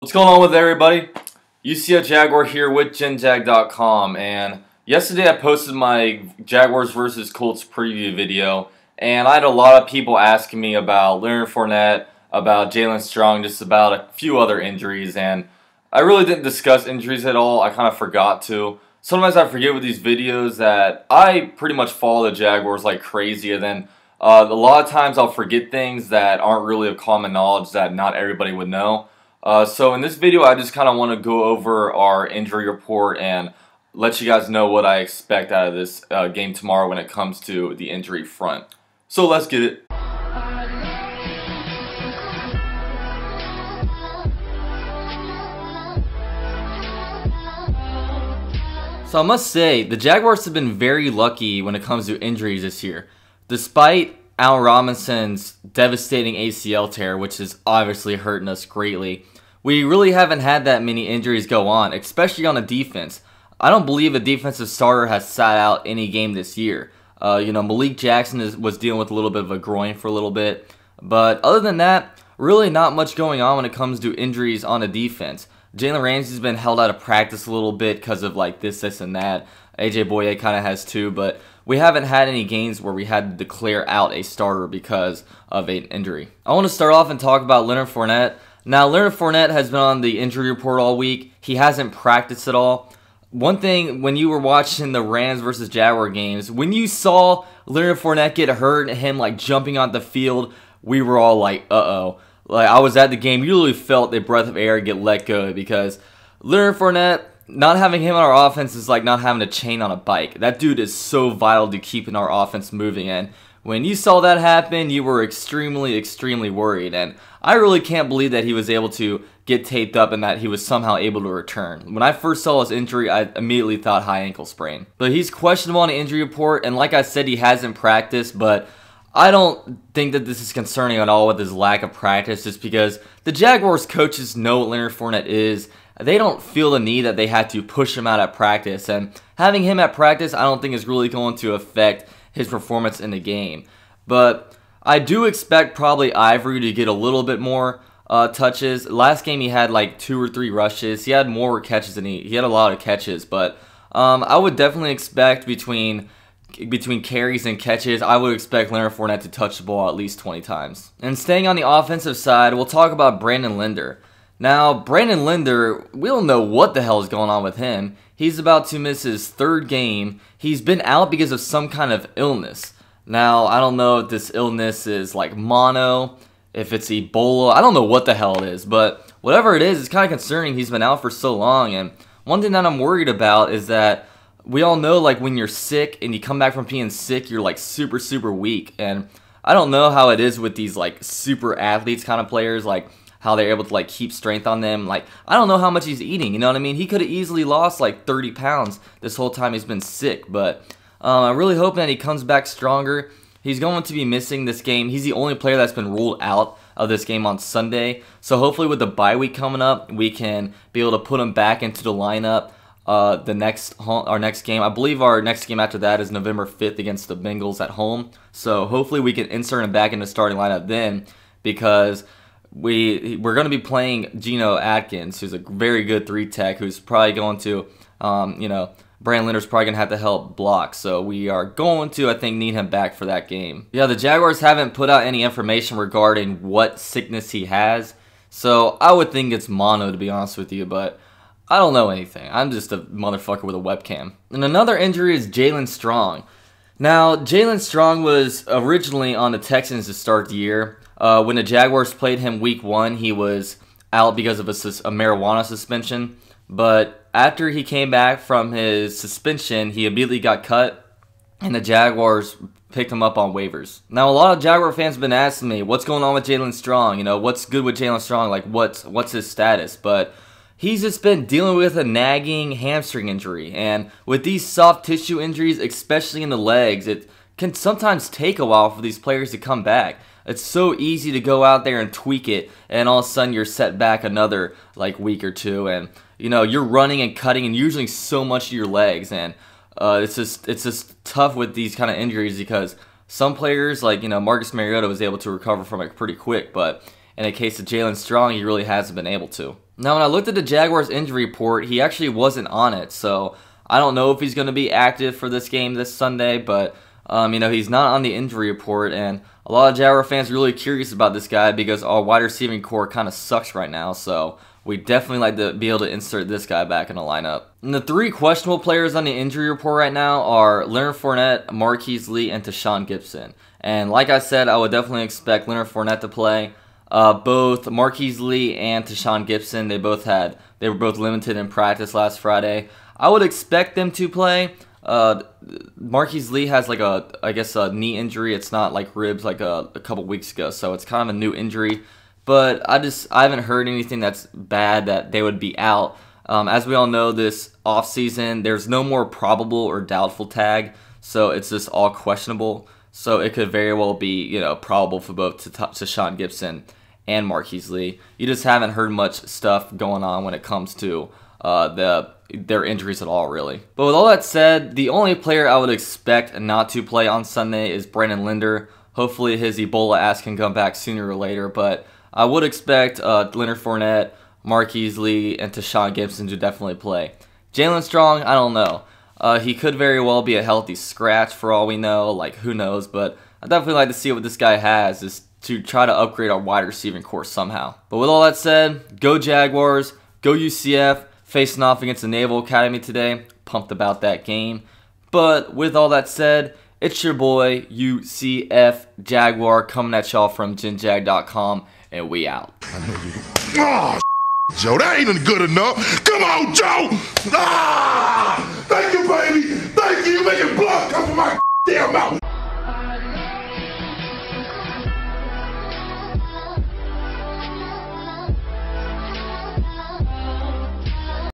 What's going on with everybody? UCF Jaguar here with GenJag.com, and yesterday I posted my Jaguars versus Colts preview video, and I had a lot of people asking me about Leonard Fournette, about Jalen Strong, just about a few other injuries, and I really didn't discuss injuries at all. I kind of forgot to. Sometimes I forget with these videos that I pretty much follow the Jaguars like crazy, and then a lot of times I'll forget things that aren't really of common knowledge that not everybody would know. So in this video, I just kind of want to go over our injury report and let you guys know what I expect out of this game tomorrow when it comes to the injury front. So let's get it. So I must say, the Jaguars have been very lucky when it comes to injuries this year. Despite Allen Robinson's devastating ACL tear, which is obviously hurting us greatly, we really haven't had that many injuries go on, especially on a defense. I don't believe a defensive starter has sat out any game this year. Malik Jackson was dealing with a little bit of a groin for a little bit. But other than that, really not much going on when it comes to injuries on a defense. Jalen Ramsey's been held out of practice a little bit because of like this, and that. AJ Boye kind of has too, but we haven't had any games where we had to declare out a starter because of an injury. I want to start off and talk about Leonard Fournette. Now, Leonard Fournette has been on the injury report all week. He hasn't practiced at all. One thing, when you were watching the Rams versus Jaguar games, when you saw Leonard Fournette get hurt and him like jumping on the field, we were all like, uh-oh. Like, I was at the game, you really felt a breath of air get let go because Leonard Fournette, not having him on our offense is like not having a chain on a bike. That dude is so vital to keeping our offense moving, and when you saw that happen, you were extremely, extremely worried, and I really can't believe that he was able to get taped up and that he was somehow able to return. When I first saw his injury, I immediately thought high ankle sprain. But he's questionable on the injury report, and like I said, he hasn't practiced, but I don't think that this is concerning at all with his lack of practice, just because the Jaguars coaches know what Leonard Fournette is. They don't feel the need that they had to push him out at practice, and having him at practice I don't think is really going to affect his performance in the game. But I do expect probably Ivory to get a little bit more touches. Last game he had like 2 or 3 rushes. He had more catches than he had a lot of catches, but I would definitely expect between carries and catches, I would expect Leonard Fournette to touch the ball at least 20 times. And staying on the offensive side, we'll talk about Brandon Linder. Now, Brandon Linder, we don't know what the hell is going on with him. He's about to miss his 3rd game. He's been out because of some kind of illness. Now, I don't know if this illness is like mono, if it's Ebola. I don't know what the hell it is, but whatever it is, it's kind of concerning. He's been out for so long, and one thing that I'm worried about is that we all know like when you're sick and you come back from being sick, you're like super, super weak. And I don't know how it is with these like super athletes kind of players, like how they're able to like keep strength on them. Like, I don't know how much he's eating, you know what I mean? He could have easily lost like 30 pounds this whole time he's been sick, but I'm really hoping that he comes back stronger. He's going to be missing this game. He's the only player that's been ruled out of this game on Sunday, so hopefully with the bye week coming up, we can be able to put him back into the lineup. Our next game, I believe our next game after that is November 5th against the Bengals at home, so hopefully we can insert him back in the starting lineup then, because we're going to be playing Geno Atkins, who's a very good 3-tech, who's probably going to, Brandon Linder's probably going to have to help block, so we are going to, I think, need him back for that game. Yeah, the Jaguars haven't put out any information regarding what sickness he has, so I would think it's mono, to be honest with you, but I don't know anything. I'm just a motherfucker with a webcam. And another injury is Jalen Strong. Now, Jalen Strong was originally on the Texans to start the year. When the Jaguars played him week 1, he was out because of a marijuana suspension. But after he came back from his suspension, he immediately got cut, and the Jaguars picked him up on waivers. Now, a lot of Jaguar fans have been asking me, what's going on with Jalen Strong? What's good with Jalen Strong? Like, what's his status? But he's just been dealing with a nagging hamstring injury, and with these soft tissue injuries, especially in the legs, it can sometimes take a while for these players to come back. It's so easy to go out there and tweak it, and all of a sudden you're set back another like week or two, and you're running and cutting and using so much of your legs, and it's just tough with these kind of injuries because some players like Marcus Mariota was able to recover from it pretty quick, but in the case of Jalen Strong, he really hasn't been able to. Now, when I looked at the Jaguars injury report, he actually wasn't on it, so I don't know if he's going to be active for this game this Sunday, but he's not on the injury report, and a lot of Jaguar fans are really curious about this guy because our wide receiving core kind of sucks right now, so we definitely like to be able to insert this guy back in the lineup. And the 3 questionable players on the injury report right now are Leonard Fournette, Marquise Lee, and Tashawn Gibson. And like I said, I would definitely expect Leonard Fournette to play. Both Marquise Lee and Tashawn Gibson, they were both limited in practice last Friday. I would expect them to play. Marquise Lee has a knee injury. It's not like ribs like a couple weeks ago, so it's kind of a new injury. But I haven't heard anything that's bad that they would be out. As we all know, this offseason, there's no more probable or doubtful tag, so it's just all questionable. So it could very well be, probable for both Tashawn Gibson and Marquise Lee. You just haven't heard much stuff going on when it comes to their injuries at all, really. But with all that said, the only player I would expect not to play on Sunday is Brandon Linder. Hopefully his Ebola ass can come back sooner or later, but I would expect Leonard Fournette, Marquise Lee, and Tashawn Gibson to definitely play. Jalen Strong, I don't know. He could very well be a healthy scratch for all we know. Who knows? But I'd definitely like to see what this guy has is to try to upgrade our wide receiving core somehow. But with all that said, go Jaguars, go UCF, facing off against the Naval Academy today. Pumped about that game. But with all that said, it's your boy UCF Jaguar coming at y'all from GenJag.com. And we out. Oh, Joe, that ain't even good enough. Come on, Joe. Thank you, baby. Thank you. You making blood come from my damn mouth.